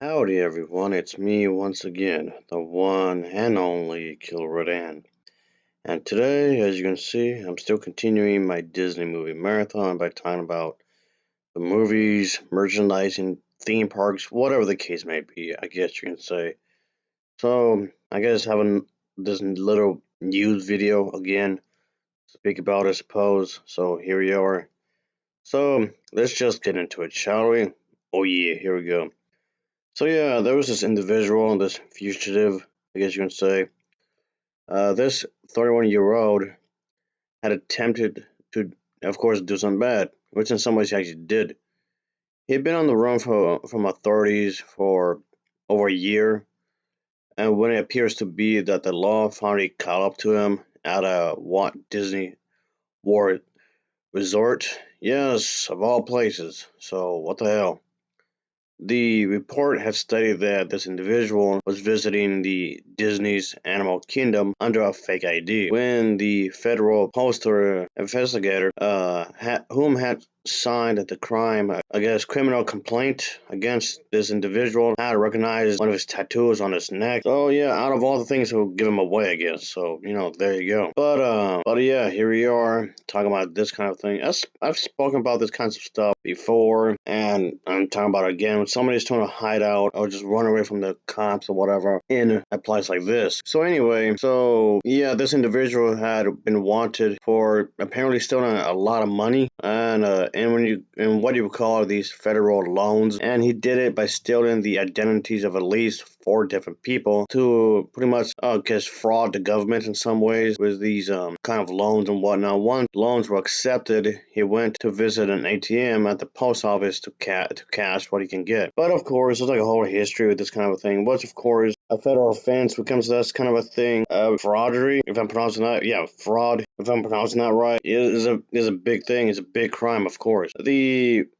Howdy everyone, it's me once again, the one and only Killer Rodan. And today, as you can see, I'm still continuing my Disney movie marathon by talking about the movies, merchandising, theme parks, whatever the case may be, I guess you can say. So, I guess having this little news video again to speak about, I suppose. So, here we are. So, let's just get into it, shall we? Oh yeah, here we go. So yeah, there was this individual, this fugitive, I guess you can say. This 31-year-old had attempted to, of course, do something bad, which in some ways he actually did. He had been on the run from authorities for over a year, and when it appears to be that the law finally caught up to him at a Walt Disney World Resort, yes, of all places. So what the hell? The report had stated that this individual was visiting the Disney's Animal Kingdom under a fake ID. When the federal postal investigator, whom had signed the crime, I guess, criminal complaint against this individual, had recognized one of his tattoos on his neck. So yeah, out of all the things that would give him away, I guess. So there you go. But yeah, here we are talking about this kind of thing. I've spoken about this kind of stuff before, and I'm talking about it again. When somebody's trying to hide out or just run away from the cops or whatever in a place like this. So anyway, so yeah, this individual had been wanted for apparently stealing a lot of money and when you and what you would call these federal loans, and he did it by stealing the identities of at least four different people to pretty much guess fraud the government in some ways with these kind of loans and whatnot. Once loans were accepted, he went to visit an ATM at the post office to cash what he can get. But of course, there's like a whole history with this kind of a thing. Which of course a federal offense becomes this kind of a thing. Fraudery, if I'm pronouncing that, yeah, fraud. If I'm pronouncing that right, is a big thing. It's a big crime, of course.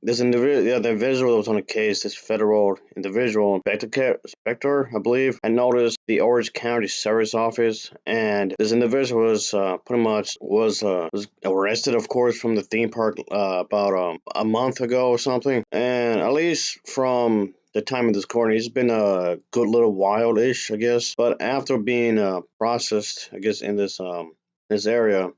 This individual, yeah, the individual that was on the case, this federal individual, inspector, I believe, I noticed the Orange County Sheriff's Office, and this individual was pretty much was arrested, of course, from the theme park about a month ago or something, and at least from the time of this court, he's been a good little while-ish, I guess. But after being processed, I guess in this area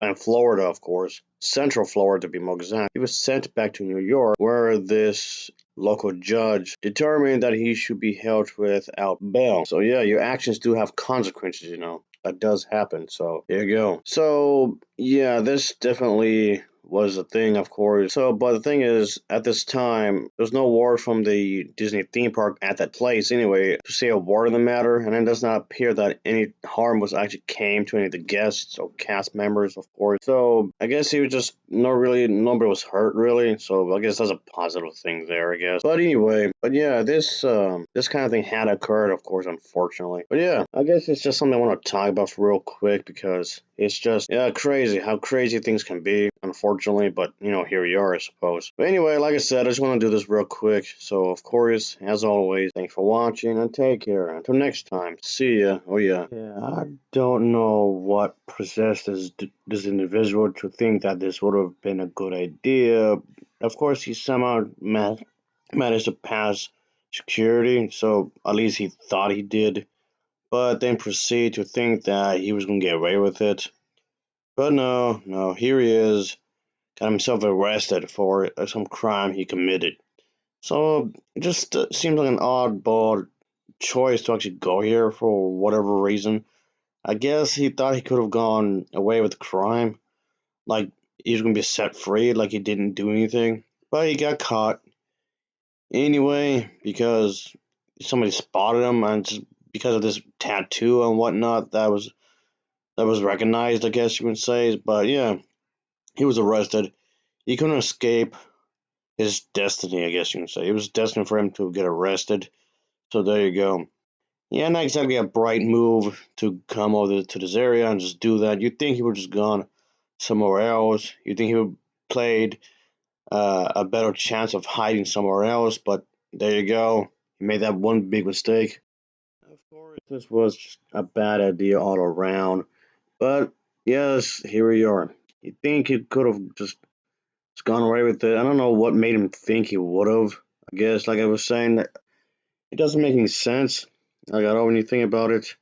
in Florida, of course, Central Florida to be more exact, he was sent back to New York, where this local judge determined that he should be held without bail. So yeah, your actions do have consequences, That does happen. So there you go. So yeah, this definitely was a thing, of course. So, but the thing is, at this time, there's no word from the Disney theme park at that place anyway to say a word on the matter, and it does not appear that any harm was actually came to any of the guests or cast members, of course. So, I guess he was just not really, nobody was hurt really. So, I guess that's a positive thing there, I guess. But anyway, but yeah, this kind of thing had occurred, of course, unfortunately. But yeah, I guess it's just something I want to talk about real quick because it's just, yeah, crazy how crazy things can be, unfortunately, but here we are, I suppose. But anyway, like I said, I just want to do this real quick. So, of course, as always, thanks for watching and take care. Until next time, see ya. Oh, yeah. Yeah, I don't know what possessed this individual to think that this would have been a good idea. Of course, he somehow managed to pass security, so at least he thought he did, but then proceed to think that he was going to get away with it. But no, no, here he is, got himself arrested for some crime he committed. So it just seems like an oddball choice to actually go here for whatever reason. I guess he thought he could have gone away with the crime, like he was going to be set free, like he didn't do anything. But he got caught anyway because somebody spotted him, and just because of this tattoo and whatnot that was recognized, I guess you would say. But yeah, he was arrested. He couldn't escape his destiny, I guess you can say. It was destined for him to get arrested. So there you go. Yeah, not exactly a bright move to come over to this area and just do that. You'd think he would just gone somewhere else. You'd think he would played a better chance of hiding somewhere else, but there you go. He made that one big mistake. Of course, this was just a bad idea all around. But yes, here we are. You think he could have just gone away with it? I don't know what made him think he would have. I guess, like I was saying, It doesn't make any sense. I got when you think about it.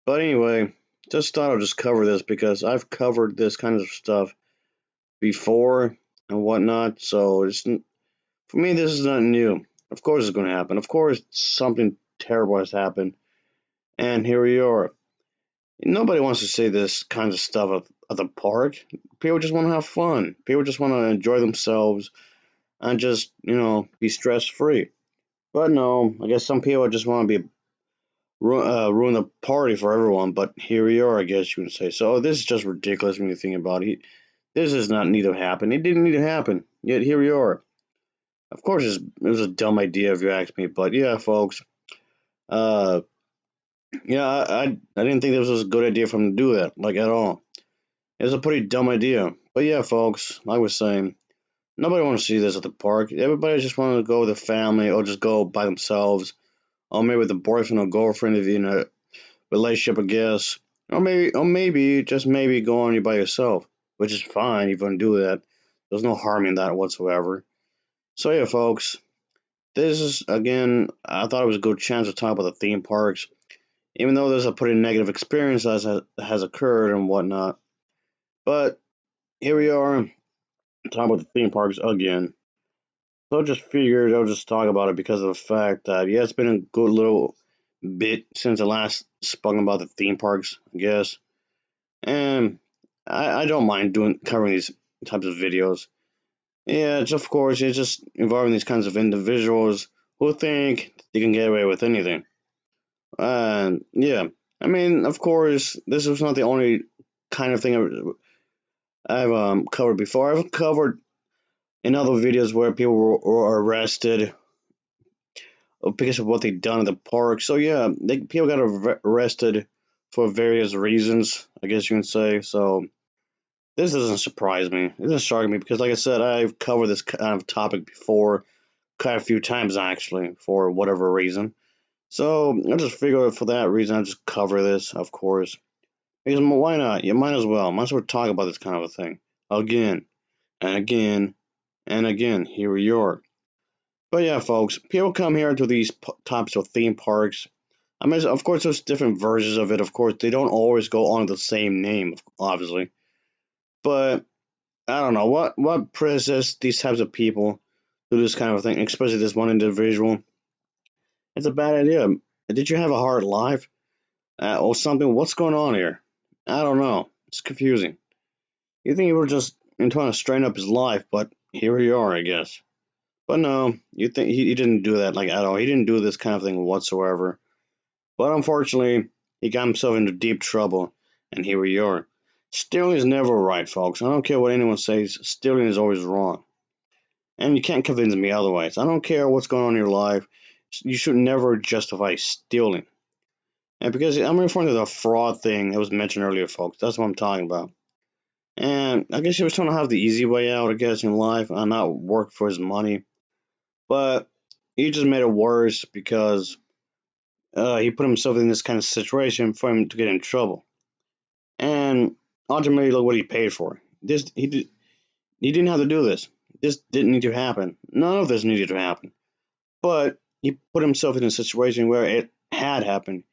But anyway, just thought I'd just cover this because I've covered this kind of stuff before and whatnot. So for me, this is not new. Of course, it's going to happen. Of course, something terrible has happened, and here we are. Nobody wants to see this kind of stuff at the park. People just want to have fun. People just want to enjoy themselves and just, be stress free. But no, I guess some people just want to be ruin the party for everyone. But here we are, I guess you would say. So this is just ridiculous when you think about it. This does not need to happen. It didn't need to happen. Yet here we are. Of course, it was a dumb idea if you ask me. But yeah, folks. Uh, yeah, I didn't think this was a good idea for him to do that, like at all. It was a pretty dumb idea. But yeah, folks, like I was saying, nobody wants to see this at the park. Everybody just wants to go with the family or just go by themselves. Or maybe with a boyfriend or girlfriend if you're in a relationship, I guess. Or maybe, just maybe go on you by yourself, which is fine if you want to do that. There's no harm in that whatsoever. So yeah, folks, this is, again, I thought it was a good chance to talk about the theme parks. Even though there's a pretty negative experience that has occurred and whatnot. But here we are, talking about the theme parks again. So I just figured I'll just talk about it because of the fact that, yeah, it's been a good little bit since I last spoke about the theme parks, I guess. And I don't mind covering these types of videos. Yeah, of course, it's just involving these kinds of individuals who think they can get away with anything. And yeah, I mean, of course, this was not the only kind of thing I've covered before. I've covered in other videos where people were arrested because of what they'd done in the park. So yeah, people got arrested for various reasons, I guess you can say. So this doesn't surprise me. It doesn't shock me because, like I said, I've covered this kind of topic before, quite a few times actually, for whatever reason. So I just figured for that reason I just cover this, of course. Because why not? You might as well. Might as well talk about this kind of a thing again and again and again. Here we are. But yeah, folks, people come here to these types of theme parks. I mean, of course, there's different versions of it. Of course, they don't always go under the same name, obviously. But I don't know what possesses these types of people to do this kind of thing, especially this one individual. It's a bad idea. Did you have a hard life or something? What's going on here? I don't know. It's confusing. You think he were just trying to straighten up his life, but here we are, I guess. But no, you think he didn't do that like at all. He didn't do this kind of thing whatsoever. But unfortunately, he got himself into deep trouble, and here we are. Stealing is never right, folks. I don't care what anyone says. Stealing is always wrong, and you can't convince me otherwise. I don't care what's going on in your life. You should never justify stealing. And because I'm referring to the fraud thing that was mentioned earlier, folks. That's what I'm talking about. And I guess he was trying to have the easy way out, I guess, in life and not work for his money. But he just made it worse because he put himself in this kind of situation for him to get in trouble. And ultimately, look what he paid for. He didn't have to do this. This didn't need to happen. None of this needed to happen. But he put himself in a situation where it had happened.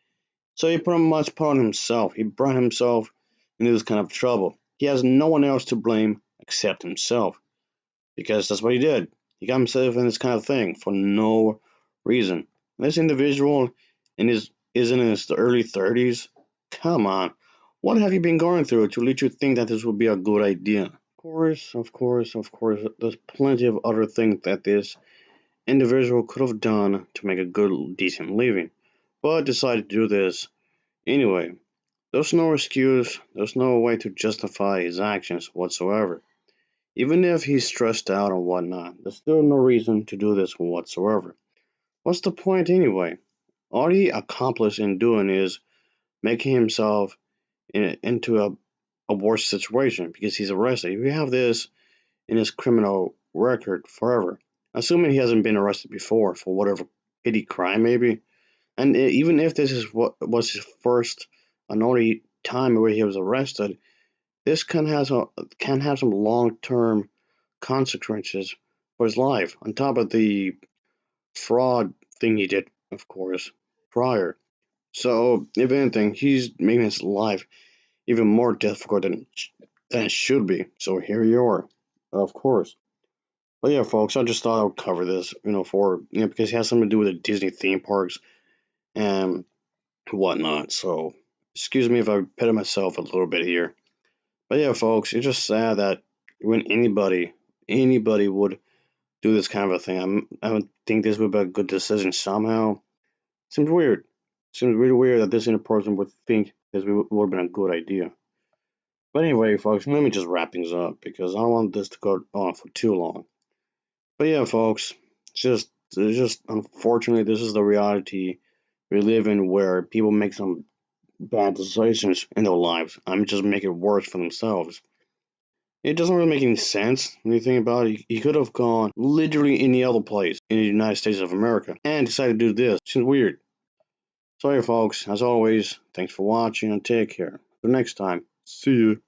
So he pretty much put on himself. He brought himself into this kind of trouble. He has no one else to blame except himself. Because that's what he did. He got himself in this kind of thing for no reason. This individual is in his early 30s. Come on. What have you been going through to lead you to think that this would be a good idea? Of course, there's plenty of other things that this individual could have done to make a good, decent living, but decided to do this anyway. There's no excuse, there's no way to justify his actions whatsoever. Even if he's stressed out or whatnot, there's still no reason to do this whatsoever. What's the point anyway? All he accomplished in doing is making himself into a worse situation because he's arrested. If you have this in his criminal record forever, assuming he hasn't been arrested before for whatever petty crime maybe, and even if this is what was his first and only time where he was arrested, this can have some long term consequences for his life. On top of the fraud thing he did of course, prior. So, if anything, he's making his life even more difficult than it should be. So here you are, of course. But yeah, folks, I just thought I would cover this, because it has something to do with the Disney theme parks and whatnot. So, excuse me if I repeated myself a little bit here. But yeah, folks, it's just sad that when anybody would do this kind of a thing, I would think this would be a good decision somehow. Seems weird. Seems really weird that this person would think this would have been a good idea. But anyway, folks, let me just wrap things up because I don't want this to go on for too long. But yeah, folks, it's just unfortunately this is the reality we live in where people make some bad decisions in their lives. I mean, just make it worse for themselves. It doesn't really make any sense when you think about it. He could have gone literally any other place in the United States of America and decided to do this. Seems weird. So yeah, folks, as always, thanks for watching and take care. Until next time, see you.